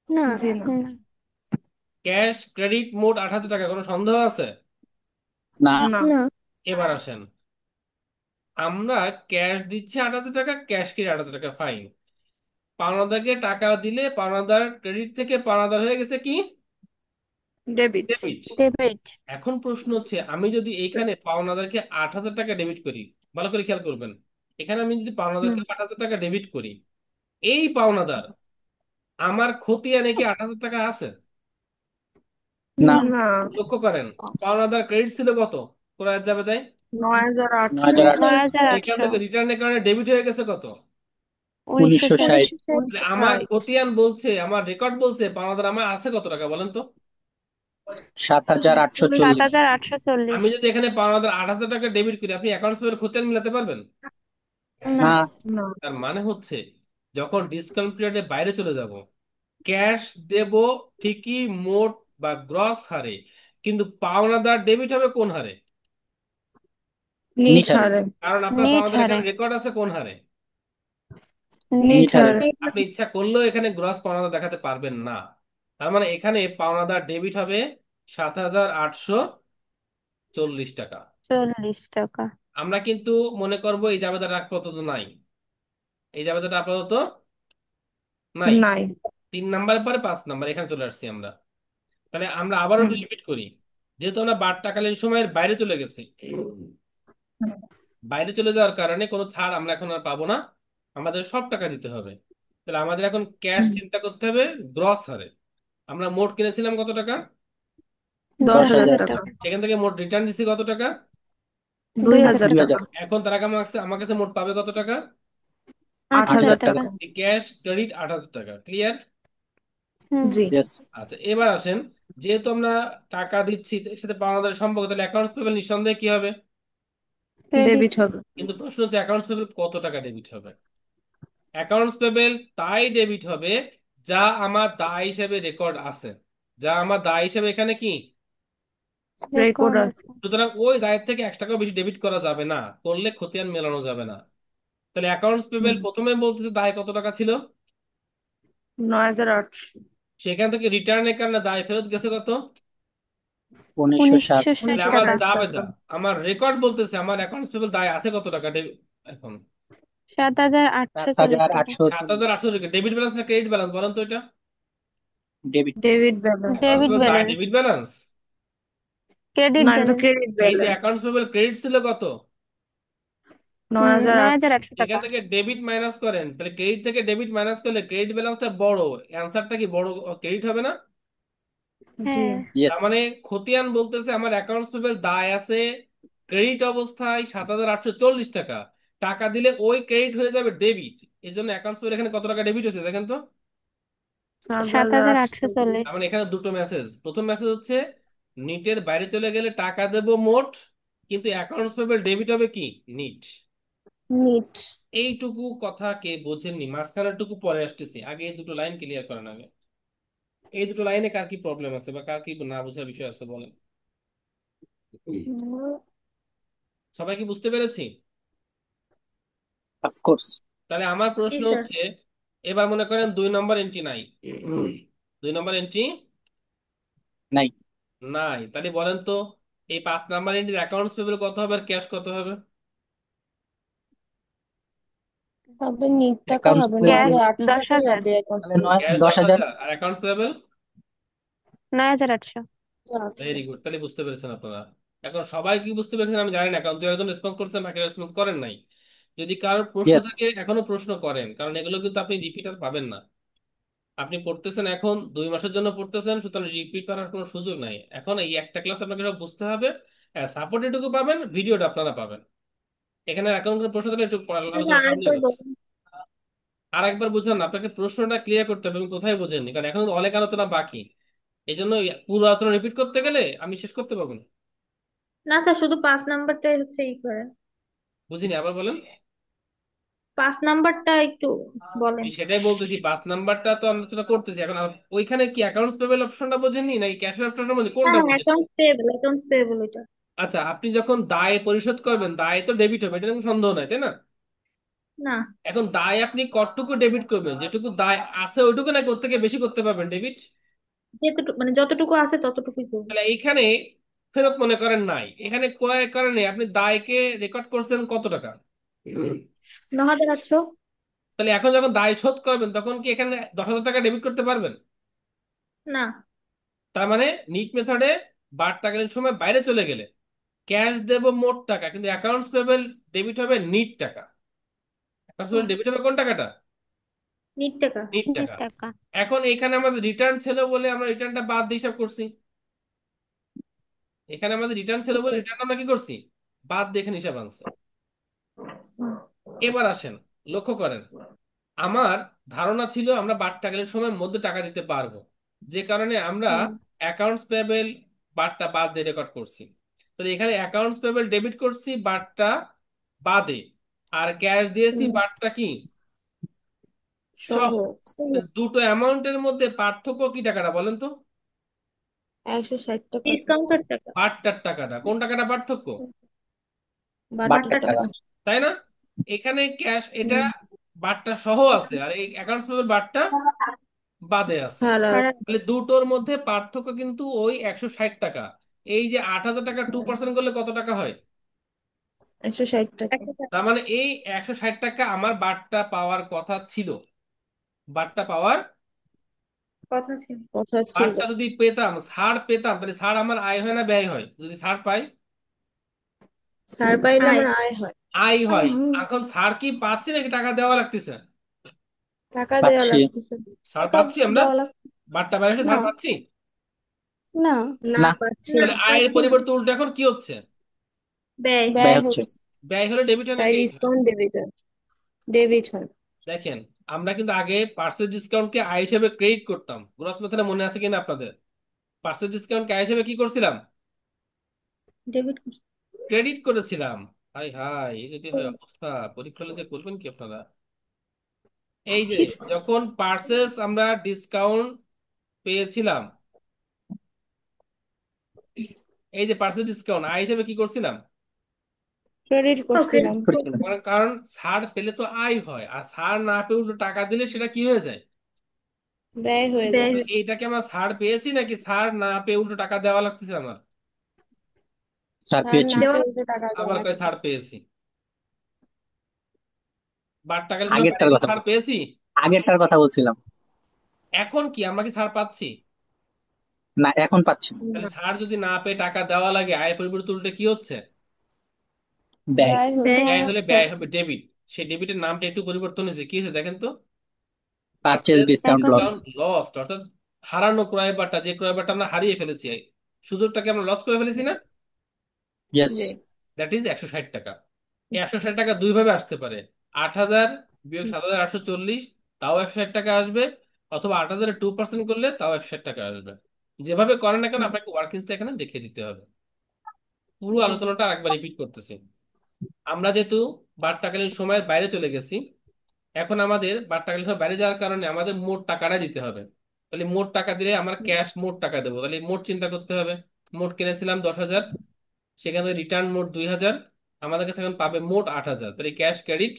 না। জি না। ক্যাশ ক্রেডিট মোট 8,000 টাকা, কোনো সন্দেহ আছে? না। না। না। এবার আসেন, আমরা ক্যাশ দিচ্ছি 8,000 টাকা, ক্যাশ ক্রেডিট 8,000 টাকা, ফাইন। পাওনাদারকে টাকা দিলে পাওনাদার ক্রেডিট থেকে পাওনাদার হয়ে গেছে কি? ডেবিট। ডেবিট। এখন প্রশ্ন হচ্ছে, আমি যদি এইখানে পাওনাদারকে 8,000 টাকা ডেবিট করি, ভালো করে খেয়াল করবেন, এখানে আমি যদি পাওনাদারকে 8,000 টাকা ডেবিট করি, এই পাওনাদার আমার খতিয়ানে কি 8,000 টাকা আছে? না। না। লক্ষ্য করেন, পাওনাদার ক্রেডিট ছিল কত, করা যাবে তাই? 9,800। 9,800। এখান থেকে রিটার্নের কারণে ডেবিট হয়ে গেছে কত? 1960। 1960। তাহলে আমার খতিয়ান বলছে, আমার রেকর্ড বলছে পাওনাদার আমার আছে কত টাকা বলেন তো? 7,840। আমি যদি এখানে পাওনাদার 8,000 টাকা ডেবিট করি, আপনি অ্যাকাউন্টস পেপার খতিয়ান মিলাতে পারবেন? না। না। তার মানে হচ্ছে, যখন ডিসকাউন্ট পিরিয়ডে বাইরে চলে যাব, ক্যাশ দেব ঠিকই মোট বা গ্রস হারে, কিন্তু পাওনাদার ডেবিট হবে কোন হারে? নিট নিট হারে। হারে। কারণ আপনার পাওনাদার এখানে রেকর্ড আছে কোন হারে? নিট নিট হারে। হারে। আপনি ইচ্ছা করলেও এখানে গ্রস পাওনাদার দেখাতে পারবেন না। তার মানে এখানে পাওনাদার ডেবিট হবে 7,840 টাকা। আমরা কিন্তু মনে করব এই জাবেদাটা আপাতত নাই, এই জাবেদাটা আপাতত নাই। নাই। 3 নাম্বারের পরে 5 নাম্বার, এখানে চলে আসছি আমরা। তাহলে আমরা আবারও একটু রিপিট করি। যেহেতু আমরা বার্তাকালীন সময়ের বাইরে চলে গেছি, বাইরে চলে যাওয়ার কারণে কোনো ছাড় আমরা এখন আর পাবো না, আমাদের সব টাকা দিতে হবে। তাহলে আমাদের এখন ক্যাশ চিন্তা করতে হবে গ্রস হারে। আমরা মোট কিনেছিলাম কত টাকা? 10,000 10,000। টাকা। সেখান থেকে মোট রিটার্ন দিছি কত টাকা? 2,000 টাকা। 2,000। এখন তারা আমার কাছে মোট পাবে কত টাকা? 8,000 8,000 টাকা। টাকা। ক্যাশ ক্রেডিট 8,000 টাকা। ক্লিয়ার? জি। ইয়েস। আচ্ছা, এবার আসেন, যেহেতু আমরা টাকা দিচ্ছি এর সাথে পাওনাদারের সম্পর্ক, তাহলে অ্যাকাউন্টস পেবল নিঃসন্দেহে কি হবে? ডেবিট হবে। কিন্তু প্রশ্ন হচ্ছে অ্যাকাউন্টস পেবল কত টাকা ডেবিট হবে? অ্যাকাউন্টস পেবল তাই ডেবিট হবে যা আমার দায় হিসেবে রেকর্ড আছে, যা আমার দায় হিসেবে এখানে কি। রেকর্ড আছে। সুতরাং ওই দায়ের থেকে 1 টাকাও বেশি ডেবিট করা যাবে না, করলে খতিয়ান মেলানো যাবে না। তাহলে অ্যাকাউন্টস পেবল প্রথমে বলতেছে দায় কত টাকা ছিল, 9,800। সেখান থেকে রিটার্নের কারণে দায় ফেরত গেছে কত? 1,960। তাহলে আমার 1,960 জাবেদা, টাকা। আমার রেকর্ড বলতেছে আমার অ্যাকাউন্টস পেবল দায় আছে কত টাকা এখন? 7,840। 7,800 টাকা। ডেবিট ব্যালেন্স না ক্রেডিট ব্যালেন্স বলেন তো এটা? Debit. Debit balance. Accounts payable দায় ডেবিট ব্যালেন্স। না, এটা ক্রেডিট এই যে ব্যালেন্স। অ্যাকাউন্টস পেবল ক্রেডিট ছিল কত, 9,800। সেখান থেকে ডেবিট মাইনাস করেন, তাহলে ক্রেডিট থেকে ডেবিট মাইনাস করলে ক্রেডিট ব্যালেন্সটা বড়, অ্যান্সারটা কি বড় ক্রেডিট হবে না? জি। ইয়েস। তার মানে খতিয়ান বলতেছে আমার অ্যাকাউন্টস পেবল দায় আছে ক্রেডিট অবস্থায় 7,840 টাকা, টাকা দিলে ওই ক্রেডিট হয়ে যাবে ডেবিট। এই জন্য অ্যাকাউন্টস পেবল এখানে কত টাকা ডেবিট হয়েছে দেখেন তো? 7,800। তার মানে এখানে দুটো মেসেজ। প্রথম মেসেজ হচ্ছে, নিটের বাইরে চলে গেলে টাকা দেবো মোট, কিন্তু অ্যাকাউন্টস পেবল ডেবিট হবে কি, নিট। নিট। এইটুকু কথা কে বোঝেননি, মাঝখানের টুকু পরে আসতেছি, আগে এই দুটো লাইন ক্লিয়ার করেন আগে। এই দুটো লাইনে কার কি প্রবলেম আছে বা কার কি না বোঝার বিষয় আছে বলেন? সবাই কি বুঝতে পেরেছি? অফকোর্স। তাহলে আমার জি প্রশ্ন স্যার। হচ্ছে, এবার মনে করেন 2 নম্বর এন্ট্রি নাই, 2 নম্বর এন্ট্রি নাই। নাই, তাহলে বলেন তো এই 5 নাম্বার এন্ট্রির অ্যাকাউন্টস পেবল কত হবে আর ক্যাশ কত হবে? তবে নিট টাকা অ্যাকাউন্টস হবে, পেয়েবল 9,800 টাকাই হবে অ্যাকাউন্ট। তাহলে নয় ক্যাশ 10,000। 10,000 আর অ্যাকাউন্টস পেবল। 9,800। ভেরি গুড, তাহলে বুঝতে পেরেছেন আপনারা। এখন সবাই কি বুঝতে পেরেছেন আমি জানি না, কারণ 2 একজন রেসপন্স করছেন, বাকি রেসপন্স করেন নাই। যদি কারোর প্রশ্ন ইয়েস। থাকে এখনো প্রশ্ন করেন, কারণ এগুলো কিন্তু আপনি রিপিটার পাবেন না। আপনি পড়তেছেন এখন 2 মাসের জন্য পড়তেছেন, সুতরাং রিপিট করার কোনো সুযোগ নাই। এখন এই একটা ক্লাস আপনাকে সব বুঝতে হবে। সাপোর্ট এটুকু পাবেন, ভিডিওটা আপনারা পাবেন। এখানে এখন কোনো প্রশ্ন থাকলে একটু আচ্ছা, আলোচনা সামনে আরেকবার যাচ্ছে। বলুন। আর একবার বুঝলাম না, আপনাকে প্রশ্নটা ক্লিয়ার করতে হবে আমি কোথায় বোঝেননি, কারণ এখন অনেক আলোচনা বাকি। এই জন্য পুরো আলোচনা রিপিট করতে গেলে আমি শেষ করতে পারবো না। না স্যার, শুধু 5 নাম্বারটাই হচ্ছে করে। বুঝিনি, আবার বলেন। 5 নাম্বারটা একটু বলেন। আমি সেটাই বলতেছি, 5 নাম্বারটা তো আলোচনা করতেছি এখন। ওইখানে কি অ্যাকাউন্টস পেবেল অপশনটা বোঝেননি নাকি ক্যাশের অপশনটা বোঝেন, কোনটা হ্যাঁ, বোঝেন? অ্যাকাউন্টস পেয়েবল এটা। আচ্ছা, আপনি যখন দায় পরিশোধ করবেন, দায় তো ডেবিট হবে, এটা কোনো সন্দেহ নাই, তাই না? না, এখন দায় আপনি কতটুকু ডেবিট করবেন, যেটুকু দায় আছে ওইটুকু নাকি ওর থেকে বেশি করতে পারবেন ডেবিট? যেটুকু মানে যতটুকু আছে ততটুকুই করবো। তাহলে এইখানে ফেরত মনে করেন নাই, এখানে ক্রয়ের কারণে আপনি দায়কে রেকর্ড করছেন কত টাকা। 9,800। তাহলে এখন যখন দায় শোধ করবেন তখন কি এখানে 10,000 টাকা ডেবিট করতে পারবেন? না। তার মানে নিট মেথডে বার্তাকালীন সময় বাইরে চলে গেলে ক্যাশ দেব মোট টাকা, কিন্তু অ্যাকাউন্টস পেবেল ডেবিট হবে নিট টাকা। অ্যাকাউন্টস পেবেল ডেবিট হবে কোন টাকাটা? নিট টাকা। নিট টাকা। টাকা। এখন এখানে আমাদের রিটার্ন ছিল বলে আমরা রিটার্নটা বাদ দিয়ে হিসাব করছি। এখানে আমাদের রিটার্ন ছিল বলে রিটার্ন আমরা কি করছি, বাদ দিয়ে এখানে হিসাব আনছে। হুম। এবার আসেন, লক্ষ্য করেন, আমার ধারণা ছিল আমরা বার্তাকালীন সময়ের মধ্যে টাকা দিতে পারবো, যে কারণে আমরা হুম। অ্যাকাউন্টস পেবেল বারটা বাদ দিয়ে রেকর্ড করছি। তো এখানে অ্যাকাউন্টস পেবেল ডেবিট করছি বারটা বাদে, আর ক্যাশ দিয়েছি হুম। বারটা কি সহ। সহ। দুটো অ্যামাউন্টের মধ্যে পার্থক্য কি টাকাটা বলেন তো? 160 টাকা। ডিসকাউন্টের টাকা। বারটার টাকাটা, কোন টাকাটা পার্থক্য? বাটার বাটার বাট্টার টাকা। টাকা। টাকা। তাই না? এখানে ক্যাশ এটা হুম। বারটা সহ আছে, আর এই অ্যাকাউন্টস পেবেল বারটা বাদে আছে। ছাড়া। ছাড়া। তাহলে দুটোর মধ্যে পার্থক্য কিন্তু ওই 160 টাকা। এই যে 8,000 টাকা 2% করলে কত টাকা হয়? 160 টাকা। 100 টাকা। তার মানে এই 160 টাকা আমার বারটা পাওয়ার কথা ছিল। বারটা পাওয়ার, কথা ছিল। কথা ছিল। বারটা যদি পেতাম, ছাড় পেতাম, তাহলে ছাড় আমার আয় হয় না ব্যয় হয়? যদি ছাড় পাই, ছাড় পাইলে আয়। আমার আয় হয়। আয় হয়। এখন ছাড় কি পাচ্ছি নাকি টাকা দেওয়া লাগতেছে? টাকা দেওয়া পাচ্ছি। লাগতেছে। ছাড় টাকা পাচ্ছি আমরা, দেওয়া লাগ বারটা বেড়ে না। ছাড় পাচ্ছি। না। না, না, পাচ্ছি না, তাহলে না। আয়ের পাচ্ছি না। পরিবর্তে উল্টো এখন কি হচ্ছে? ব্যয়। ব্যয় ব্যয় হচ্ছে। হচ্ছে। ব্যয় হলে ডেবিট হয় তাই নাকি? ডিসকাউন্ট ডেবিট হয়। ডেবিট হয়। দেখেন, আমরা কিন্তু আগে পার্সেস ডিসকাউন্টকে আয় হিসেবে ক্রেডিট করতাম, গ্রস মেথডে মনে আছে কিনা আপনাদের? পার্সেস ডিসকাউন্টকে আয় হিসেবে কি করছিলাম, ডেবিট করছি। ক্রেডিট করেছিলাম। হাই হাই, এই যদি হয় অবস্থা, পরীক্ষা হলে যে করবেন কি আপনারা? এই যে যখন পার্সেস আমরা ডিসকাউন্ট পেয়েছিলাম, এই যে পার্সেস ডিসকাউন্ট আয় হিসেবে কি করছিলাম? ক্রেডিট ও, ক্রেডিট করছিলাম। করেছিলাম। কারণ ছাড় পেলে তো আয় হয়, আর ছাড় না পেয়ে উল্টো টাকা দিলে সেটা কি হয়ে যায়? ব্যয় হয়ে ব্যয় যায়। তাহলে হয়ে। এইটাকে আমরা ছাড় পেয়েছি নাকি ছাড় না পেয়ে উল্টো টাকা দেওয়া লাগতেছে আমার? ছাড় ছাড় পেয়েছি। না দেওয়া। পেলে টাকা দেওয়া আবার কয় ছাড় লাগতেছে। পেয়েছি, বাট টাকার সময় বাইরে আগেরটার গেলে কথা ছাড় বল। পেয়েছি। আগেরটার কথা বলছিলাম। এখন কি আমরা কি ছাড় পাচ্ছি? না, এখন পাচ্ছি না। তাহলে না। ছাড় যদি না পেয়ে টাকা দেওয়া লাগে, আয় পরিবর্তে উল্টে কি হচ্ছে? ব্যয়। ব্যয় ব্যয়। ব্যয় হলে হচ্ছে। ব্যয় হবে ডেবিট। সেই ডেবিটের নামটা একটু পরিবর্তন হয়েছে, কি হয়েছে দেখেন তো। পারচেজ পার্সেস ডিসকাউন্ট এখন লস। ডিসকাউন্ট লস্ট, অর্থাৎ হারানো ক্রয় বাটা, যে ক্রয় বাটা আমরা হারিয়ে ফেলেছি, সুযোগটাকে আমরা লস করে ফেলেছি না? ইয়েস। যে দ্যাট ইজ 160 টাকা। এই 160 টাকা দুই ভাবে আসতে পারে। 8,000 বিয়োগ 7,840, তাও 160 টাকা আসবে। অথবা 8,000 2% করলে তাও 160 টাকা আসবে। যেভাবে করেন না কেন আপনাকে ওয়ার্কিংসটা এখানে দেখিয়ে দিতে হবে। পুরো জি। আলোচনাটা একবার রিপিট করতেছি। আমরা যেহেতু বারটাকালীন সময়ের বাইরে চলে গেছি, এখন আমাদের বারটাকালীন সময় বাইরে যাওয়ার কারণে আমাদের মোট টাকাটা দিতে হবে। তাহলে মোট টাকা দিলে আমার ক্যাশ মোট টাকা দেবো, তাহলে মোট চিন্তা করতে হবে। মোট কিনেছিলাম 10,000, সেখানে রিটার্ন মোট 2,000, আমাদের কাছে এখন পাবে মোট 8,000, তাহলে ক্যাশ ক্রেডিট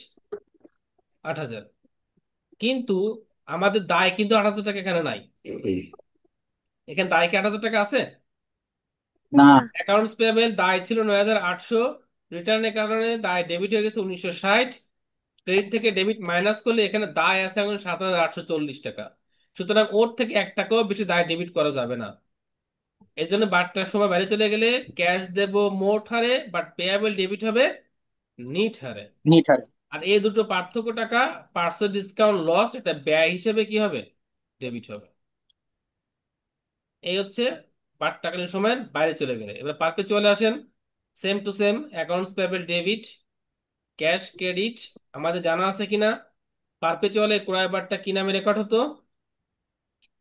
8,000। কিন্তু আমাদের দায় কিন্তু 8,000 টাকা এখানে নাই। এখানে দায় কি 8,000 টাকা আছে? না। না। অ্যাকাউন্টস পেয়েবল দায় ছিল 9,800, রিটার্নের কারণে দায় ডেবিট হয়ে গেছে 1,960। ক্রেডিট থেকে ডেবিট মাইনাস করলে এখানে দায় আছে এখন 7,840 টাকা। সুতরাং ওর থেকে 1 টাকাও বেশি দায় ডেবিট করা যাবে না। এই জন্য বারটার সময় বাইরে চলে গেলে ক্যাশ দেব মোট হারে, বাট পেয়াবল ডেবিট হবে নিট হারে। নিঠার। আর এই দুটো পার্থক্য টাকা, পার্সেল ডিসকাউন্ট লস, এটা ব্যয় হিসেবে কি হবে, ডেবিট হবে। এই হচ্ছে বাট টাকালীন সময়ের বাইরে চলে গেলে। এবার পার্কে চলে আসেন, same to same, accounts payable debit, cash credit. আমাদের জানা আছে কিনা পারপেচুয়ালে ক্রয় বারটা কি নামে রেকর্ড হতো,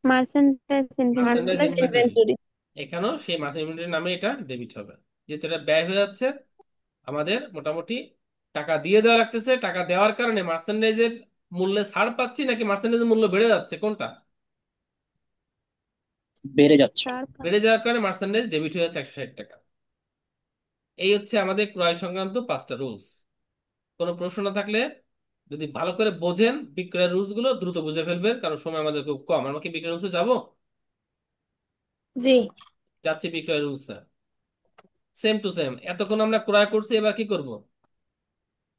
মার্চেন্টাইজ মার্চেন্ডাইজ মার্চেন্টাইজ ইনভেন্টরি। ইনভেন্টরি। এখানেও সেই মার্চেন্ট ইনভেন্টরি নামে এটা ডেবিট হবে, যেহেতু এটা ব্যয় হয়ে যাচ্ছে। আমাদের মোটামুটি টাকা দিয়ে দেওয়া লাগতেছে, টাকা দেওয়ার কারণে মার্চেন্ডাইজের মূল্যে ছাড় পাচ্ছি নাকি মার্চেন্ডাইজের মূল্য বেড়ে যাচ্ছে, কোনটা? বেড়ে যাচ্ছে। বেড়ে যাওয়ার কারণে মার্চেন্ডাইজ ডেবিট হয়ে যাচ্ছে 160 টাকা। এই হচ্ছে আমাদের ক্রয় সংক্রান্ত 5টা রুলস। কোনো প্রশ্ন না থাকলে, যদি ভালো করে বোঝেন বিক্রয়ের রুলস গুলো, দ্রুত বুঝে ফেলবেন, কারণ সময় আমাদের খুব কম। আমরা কি বিক্রয় রুলসে যাবো? জি। যাচ্ছি বিক্রয় রুলসে। সেম টু সেম, এতক্ষণ আমরা ক্রয় করছি, এবার কি করব?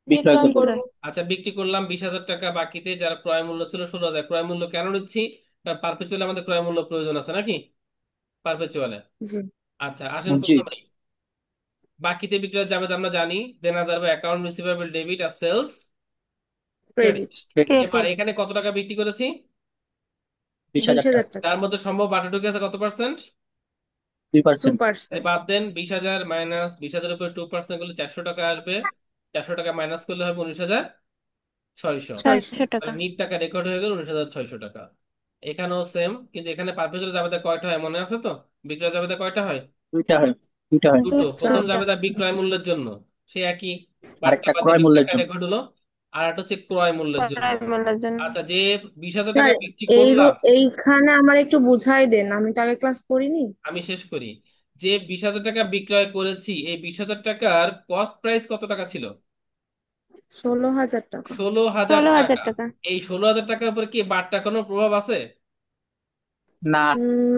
বিক্রয় বিক্রয় করব। করব। আচ্ছা, বিক্রি করলাম 20,000 টাকা বাকিতে, যার ক্রয় মূল্য ছিল 16,000। ক্রয় মূল্য কেন নিচ্ছি? কারণ পারপেচুয়ালে আমাদের ক্রয় মূল্য প্রয়োজন আছে নাকি, পারপেচুয়ালে। জি। আচ্ছা আসেন জি। প্রথমে, বাকিতে বিক্রয় যাবে তো আমরা জানি, দেনাদার বা অ্যাকাউন্ট রিসিভেবল ডেবিট আর সেলস ক্রেডিট। ক্রেডিট। এবার এখানে কত টাকা বিক্রি করেছি? বিশ বিশ হাজার হাজার টাকা টাকা তার মধ্যে সম্ভব বাটা ঢুকে আছে কত পার্সেন্ট? 2%। তাহলে 2%। বাদ দেন, 20,000 মাইনাস 20,000 উপরে 2% করলে 400 টাকা আসবে। 400 টাকা মাইনাস করলে হবে 19,600। 600 তাহলে টাকা। নিট টাকা রেকর্ড হয়ে গেল 19,600 টাকা। এখানেও সেম, কিন্তু এখানে পারপেচুয়াল জাবেদা কয়টা হয় মনে আছে তো? বিক্রয় জাবেদা কয়টা হয়? দুইটা হয়। দুইটা হয়। দুটো। প্রথম দুটো। জাবেদা বিক্রয় মূল্যের জন্য, সে একই, বাট্টা আরেকটা বাদে ক্রয় নিট মূল্যের টাকা জন্য। রেকর্ড হলো। আর একটা হচ্ছে ক্রয় মূল্যের জন্য। ক্রয় মূল্যের জন্য। আচ্ছা, যে 20,000 টাকা স্যার, বিক্রি করলাম, এইখানে আমার একটু বুঝাই দেন, আমি তো আগে ক্লাস করিনি। আমি শেষ করি। যে 20,000 টাকা বিক্রয় করেছি, এই 20,000 টাকার কস্ট প্রাইস কত টাকা ছিল? 16,000 টাকা। 16,000 16,000 টাকা। টাকা। এই 16,000 টাকার উপর কি বাট্টা কোনো প্রভাব আছে? না।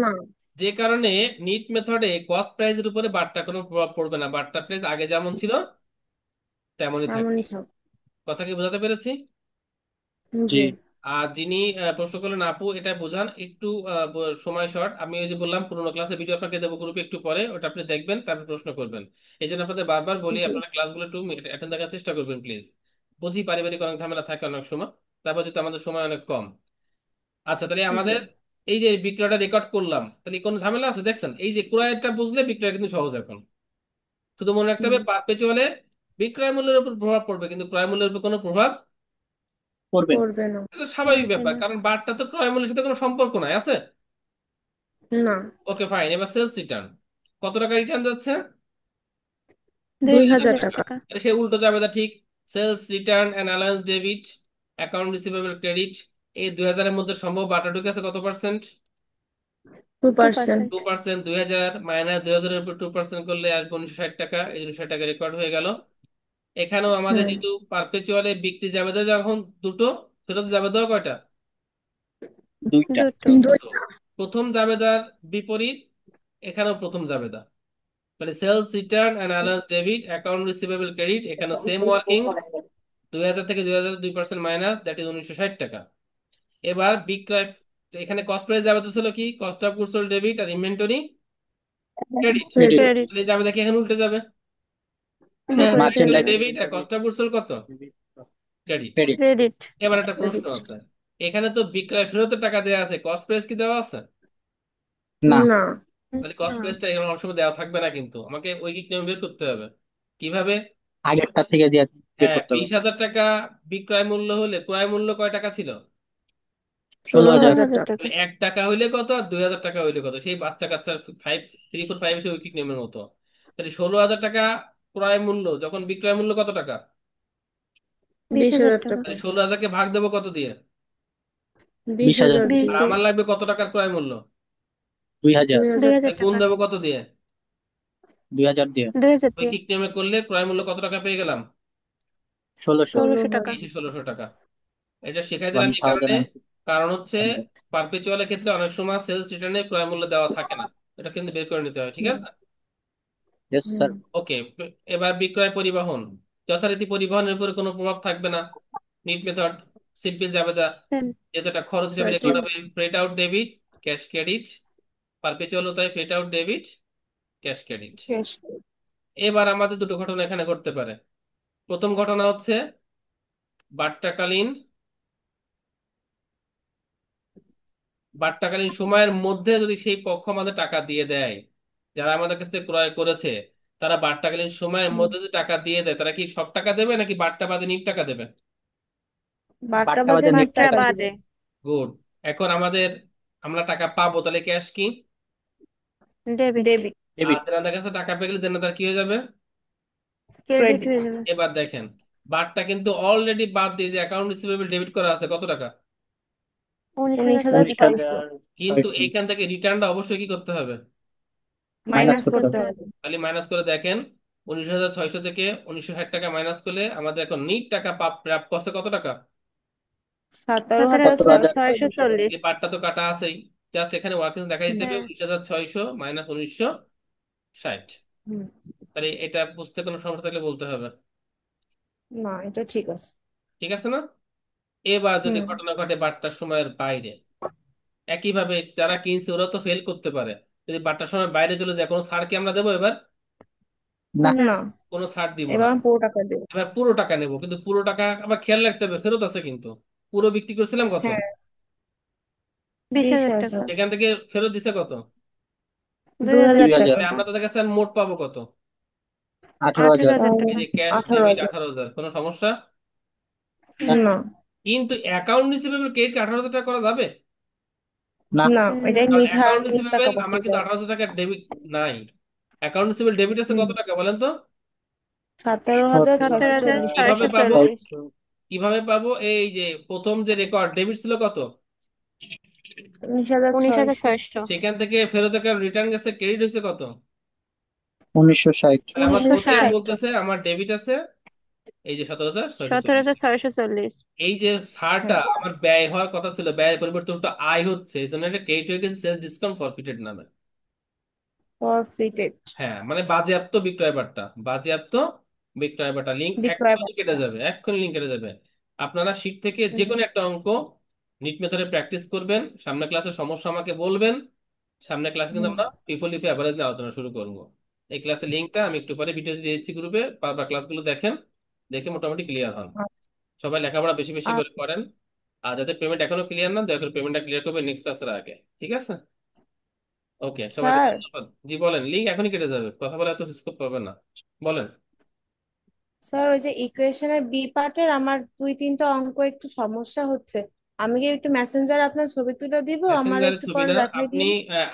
না। যে কারণে নিট মেথডে কস্ট প্রাইসের উপরে বাট্টা কোনো প্রভাব পড়বে না, বাট্টা প্রাইস আগে যেমন ছিল তেমনই থাকবে। এমনই থাক। কথা কি বোঝাতে পেরেছি? জি। জি। আর যিনি প্রশ্ন করলেন আপু, এটা বোঝান একটু, সময় শর্ট। আমি ওই যে বললাম পুরোনো ক্লাসে ভিডিও আপনাকে দেবো গ্রুপে, একটু পরে ওটা আপনি দেখবেন, তারপর প্রশ্ন করবেন। এই জন্য আপনাদের বারবার বলি, জি। আপনারা ক্লাসগুলো একটু অ্যাটেন্ড দেখার চেষ্টা করবেন প্লিজ। বুঝি পারিবারিক অনেক ঝামেলা থাকে অনেক সময়, তারপর যেহেতু আমাদের সময় অনেক কম। আচ্ছা, তাহলে জি। আমাদের এই যে বিক্রয়টা রেকর্ড করলাম, তাহলে কোনো ঝামেলা আছে দেখছেন? এই যে ক্রয়টা বুঝলে বিক্রয় কিন্তু সহজ এখন। শুধু মনে রাখতে হুম। হবে পারপেচুয়ালে বিক্রয় মূল্যের উপর প্রভাব পড়বে, কিন্তু ক্রয় মূল্যের উপর কোনো প্রভাব, করবেন। করবে না। এটা স্বাভাবিক ব্যাপার, কারণ বারটা তো ক্রয় মূল্যের সাথে কোনো সম্পর্ক নাই আছে। না। Okay fine. এবার সেলস রিটার্ন, কত টাকা রিটার্ন যাচ্ছে? 2,000 2,000 টাকা। টাকা। তাহলে সে উল্টো যাবে, তা ঠিক। Sales return and allowance debit, account receivable credit. এই 2,000-এর মধ্যে সম্ভব বাটা ঢুকে আছে কত পার্সেন্ট? 2%। 2%। 2,000 মাইনাস 2,000-এর উপর 2% করলে আসবে 1960 টাকা। এই 1960 টাকা রেকর্ড হয়ে গেল। এখানেও আমাদের হুম। যেহেতু পারপেচুয়ালে বিক্রি জাবেদা যখন দুটো, ফেরত জাবেদা কয়টা? দুইটা। দুটো। দুটো। প্রথম জাবেদার বিপরীত এখানেও প্রথম জাবেদা, মানে sales return and allowance debit, account receivable credit, এখানে সেম ওয়ার্কিংস। 2,000 থেকে 2,000 2% মাইনাস, দ্যাট ইজ 1960 টাকা। এবার বিক্রয়, এখানে কস্ট প্রাইস জাবেদা ছিল কি, cost of goods sold debit আর ইনভেন্টরি ক্রেডিট। ক্রেডিট। ক্রেডিট। তাহলে এই জাবেদা কি এখানে উল্টে যাবে? হ্যাঁ। মার্চেন্ডাইজ। ডেবিট আর কস্ট অফ গুডস সোল্ড কত, ক্রেডিট। ক্রেডিট। ক্রেডিট। এবার একটা প্রশ্ন ক্রেডিট। আছে, এখানে তো বিক্রয় ফেরতের টাকা দেওয়া আছে, কস্ট প্রাইস কি দেওয়া আছে? না। না। তাহলে কস্ট প্রাইসটা এখানে অনেক সময় দেওয়া থাকবে না, কিন্তু আমাকে ঐকিক নিয়ম বের করতে হবে। কিভাবে? আগেরটা থেকে দিয়ে বের হ্যাঁ, করতে হবে। 20,000 টাকা বিক্রয় মূল্য হলে ক্রয় মূল্য কয় টাকা ছিল? 16,000। 16,000 টাকা। তাহলে 1 টাকা হইলে কত আর 2,000 টাকা হইলে কত, সেই বাচ্চা কাচ্চার 5 3 4 5 এসে ঐকিক নিয়মের মতো। তাহলে 16,000 টাকা ক্রয় মূল্য, যখন বিক্রয় মূল্য কত টাকা? 20,000 টাকা। তাহলে 16,000-কে ভাগ দেবো কত দিয়ে? 20,000। 20,000 আর দিয়ে। আমার লাগবে কত টাকার ক্রয় মূল্য? 2,000। 2,000 তাহলে গুণ টাকা। দেবো কত দিয়ে? 2,000 দিয়ে। 2,000 দিয়ে। ঐকিক নিয়মে করলে ক্রয় মূল্য কত টাকা পেয়ে গেলাম? 1600। 1600 টাকা। এই যে 1600 টাকা। এটা শিখাই দিলাম এই কারণে, 1,100। কারণ হচ্ছে পারপেচুয়ালের ক্ষেত্রে অনেক সময় সেলস রিটার্নে ক্রয় মূল্য দেওয়া থাকে না, এটা কিন্তু বের করে নিতে হয়, ঠিক হুম। আছে? ইয়েস হুম। স্যার। ওকে। এবার বিক্রয় পরিবহন, যথারীতি পরিবহনের উপরে কোনো প্রভাব থাকবে না, নিট মেথড, সিম্পল জাবেদা, সেম। যেটা খরচ হিসেবে রেকর্ড জি। হবে, freight out debit, cash credit. Perpetual হতে হয় freight out debit, cash credit. শেষ। এবার আমাদের দুটো ঘটনা এখানে ঘটতে পারে। প্রথম ঘটনা হচ্ছে বাট্টাকালীন বাট্টাকালীন সময়ের মধ্যে যদি সেই পক্ষ আমাদের টাকা দিয়ে দেয়, যারা আমাদের কাছ থেকে ক্রয় করেছে, তারা বাট্টাকালীন সময়ের হুম, মধ্যে যদি টাকা দিয়ে দেয়, তারা কি সব টাকা দেবে নাকি বাট্টা বাদে নিট টাকা দেবে? বারটা বারটা বাদে বাজে নেট নিট বাট্টা টাকা টাকা দিবে। দিবে। বাদে। গুড। এখন আমরা টাকা পাবো, তাহলে ক্যাশ কি? ডেবিট। ডেবিট। আর ডেবিট। দেনাদার কাছে টাকা পেয়ে গেলে দেনাদার কি হয়ে যাবে? Credit credit. হয়ে যাবে। এবার দেখেন, বাট্টা কিন্তু অলরেডি বাদ দিয়ে যে অ্যাকাউন্ট রিসিভেবল ডেবিট করা আছে কত টাকা, 19,600 উনিশ টাকা। $19,600 হাজার কিন্তু ছয়শো এইখান থেকে রিটার্নটা অবশ্যই কি করতে হবে? মাইনাস মাইনাস করতে করতে হবে। হবে। খালি মাইনাস করে দেখেন, 19,600 থেকে 1960 টাকা মাইনাস করলে আমাদের এখন নিট টাকা প্রাপ্য আছে কত টাকা? সতেরো সতেরো হাজার সতেরো হাজার হাজার ছয়শো ছয়শো ছয়শো চল্লিশ চল্লিশ এই পার্টটা তো কাটা আছেই, জাস্ট এখানে ওয়ার্কিং দেখা দিতে হবে হ্যাঁ। 19,600 মাইনাস 1960। হুম। তাহলে এটা বুঝতে কোনো সমস্যা থাকলে বলতে হবে। না, এটা ঠিক আছে। ঠিক আছে না? এবার যদি হুম। ঘটনা ঘটে বাট্টার সময়ের বাইরে, একইভাবে যারা কিনছে ওরা তো ফেল করতে পারে। যদি বাট্টার সময় বাইরে চলে যায়, কোনো ছাড় কি আমরা দেবো এবার? না। না। না, কোনো ছাড় দিব না। এবার আমি পুরো টাকা দেবো। এবার পুরো টাকা নেবো, কিন্তু পুরো টাকা আবার খেয়াল রাখতে হবে ফেরত আছে কিন্তু। পুরো বিক্রি করছিলাম কত, হ্যাঁ, বিশ বিশ হাজার টাকা। হাজার সেখান থেকে ফেরত দিছে কত, 2,000 2000 দুই হাজার। টাকা। তাহলে আমরা তাদের কাছে আর মোট পাবো কত? 18,000। 18,000 এই টাকা। যে ক্যাশ আঠারো ডেবিট হাজার 18,000, কোনো সমস্যা? না। না, কিন্তু অ্যাকাউন্ট রিসিভেবল ক্রেডিট 18,000 টাকা করা যাবে? না। না, এটাই কারণ নিট অ্যাকাউন্ট নিট টাকা রিসিভেবল আমার পাচ্ছে। কিন্তু 18,000 টাকার ডেবিট নাই। অ্যাকাউন্ট রিসিভেবল ডেবিট আছে হুম, কত টাকা বলেন তো? 17,000 17,640 17,640 কিভাবে পাবো? চল্লিশ। কিভাবে পাবো? এই যে প্রথম যে রেকর্ড ডেবিট ছিল কত, 19,600 19,600। সেখান থেকে ফেরত রিটার্ন গেছে ক্রেডিট হয়েছে কত? 1960। তাহলে আমার প্রথম 1960। 1960 বলতেছে আমার ডেবিট আছে এই যে 17,640। 17,640। এই যে ছাড়টা হ্যাঁ, আমার ব্যয় হওয়ার কথা ছিল, ব্যয়ের পরিবর্তে উল্টো আয় হচ্ছে, এই জন্য এটা ক্রেডিট হয়ে গেছে সেলস ডিসকাউন্ট ফরফিটেড নামে। ফরফিটেড। হ্যাঁ, মানে বাজেয়াপ্ত বিক্রয় বাট্টা, বাজেয়াপ্ত বিক্রয় বাট্টা। লিঙ্ক বিক্রয় এক্ষুনি কেটে বাট্টা। যাবে, এক্ষুনি লিঙ্ক কেটে যাবে। আপনারা শীট থেকে যে হুম, কোনো একটা অঙ্ক নিট মেথডে প্র্যাকটিস করবেন, সামনে ক্লাসে সমস্যা আমাকে বলবেন। সামনে ক্লাসে কিন্তু হুম। আমরা পিপল লিফে অ্যাভারেজ নিয়ে আলোচনা শুরু করব। এই ক্লাসের লিঙ্কটা আমি একটু পরে ভিডিও দিয়ে দিচ্ছি গ্রুপে, বারবার ক্লাসগুলো দেখেন, দেখে মোটামুটি ক্লিয়ার হন। আচ্ছা। সবাই লেখাপড়া বেশি বেশি করে আচ্ছা, করেন। আর যাদের পেমেন্ট এখনো ক্লিয়ার না, দয়া করে পেমেন্টটা ক্লিয়ার করবেন নেক্সট ক্লাসের আগে। ঠিক আছে? ওকে, সবাইকে স্যার। ধন্যবাদ। জি বলেন, লিঙ্ক এখনই কেটে যাবে, কথা বলে এত স্কোপ পাবেন না। বলেন। স্যার, ওই যে ইকুয়েশনের বি পার্টের আমার 2-3টা অঙ্ক একটু সমস্যা হচ্ছে। আমি কি একটু মেসেঞ্জার আপনার ছবি তুলে দিব, আমার মেসেঞ্জারের একটু ছবি পরে না, দেখাই আপনি দিন।